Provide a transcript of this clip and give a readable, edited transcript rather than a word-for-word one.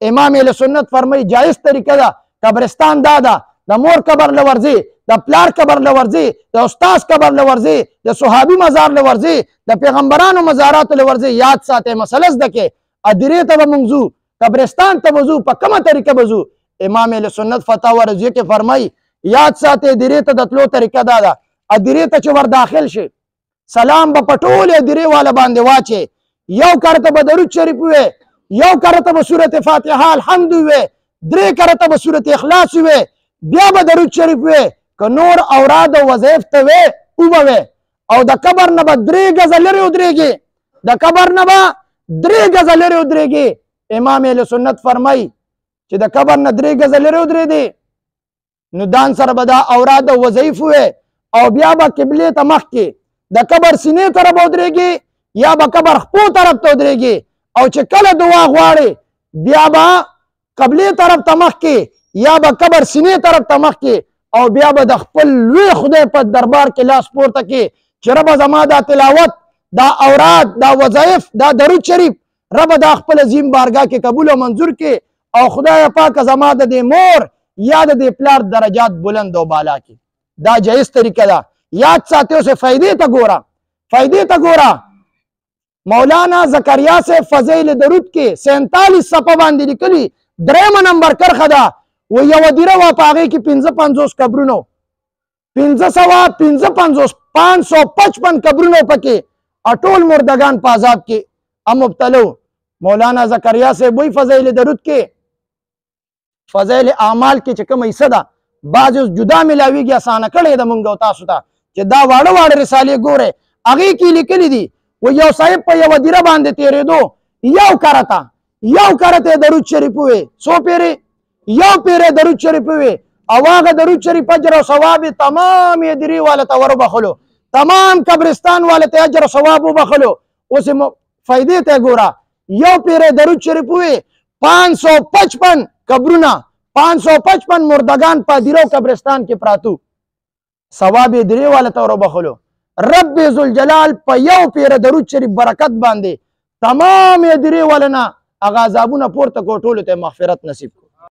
امام اهل سنت فرمایي جایز طریقه ده قبرستان دا ده د مور قبر له ورځي د پلار قبر له ورځي د استاد قبر له ورځي د صحابي مزار له ورځي د پیغمبرانو مزارات له ورځي یاد ساتئ مسله زده کړئ ادیرې ته به موږ ځو قبرستان ته به ځو په کومه طریقه به ځو امام اهل سنت فتاوا رضیه کې فرمایي یاد ساتئ ادیرې ته د تلو طریقه دا ده ادیرې ته چې ور داخل شي سلام به په ټولې ادیرې والا باندې واچي یو کرته به درود شریف ووایي یو کرته به سورت فاتحه الحمد ووایي درې کرته به سورت اخلاص ووایي بیا به درود شریف ووایي که نور اوراد او وظایف ته وې وبوي او د قبر نه به 3 غزه لرې ودرېږي د قبر نه به 3 غزه لرې ودرېږي امام اهل سنت فرمایي چې د قبر نه 3 غزه لرې ودرېدي نو دان سره به دا اوراد او وظایف وې او بیا به قبلې ته مخکې د قبر سینې طرف ودرېږي یا به قبر خپو طرف ته ودرېږي او چې کله دعا غواړي بیا به قبلې طرف ته مخکې یا به قبر سینې طرف ته مخکې او بیا به د خپل لوی خدای په دربار کې لاس پورته کې چې ربه زما دا تلاوت دا اوراد دا وظایف دا درود شریف ربه دا خپل عظیم بارګاه کې قبول او منظور کې او خدای پاک زما د دې مور یا د دې پلار درجات بلند او بالا کې دا جایز طریقه ده یاد ساتئ اوسه فائدې ته ګوره فائدې ته ګوره مولانا زکریا سے فضیل درود کې 47 صفحه باندې لیکلي 3 نمبر کرخه ده و یو دیره وا په هغې کې 55 قبرونه 555 قبرونه پکې ټول مردگان په عذاب کې هم مبتلا مولانا زکریا صاحب وایي فضیل درود کې فضیل اعمال کې چې کومه حصه ده بعض جدا ملاویږي اسانه کړی ده مونږ او تاسو ته چې دا واړه واړه رسالې ګورئ هغې کې لیکلي دي و یو صاحب په یوه دیره باندې تېرېدو یو کرته درود شریف ووایي څو پیرې یو پیره درود شریف وي او هغه درود شریف اجر او ثواب تمام ادری والا ته ور بخلو تمام قبرستان والا ته اجر او ثواب وبخلو اوس فائدې ته ګوره یو پیره درود شریف وي 555 قبرونه 555 مردگان په دیرو قبرستان کې پراتو ثواب ادری والا ته ور بخلو رب ذوالجلال په یو پیره درود شریف برکت باندې تمام ادری والا نه هغه عذابونه پورته کوټولو ته مغفرت نصیب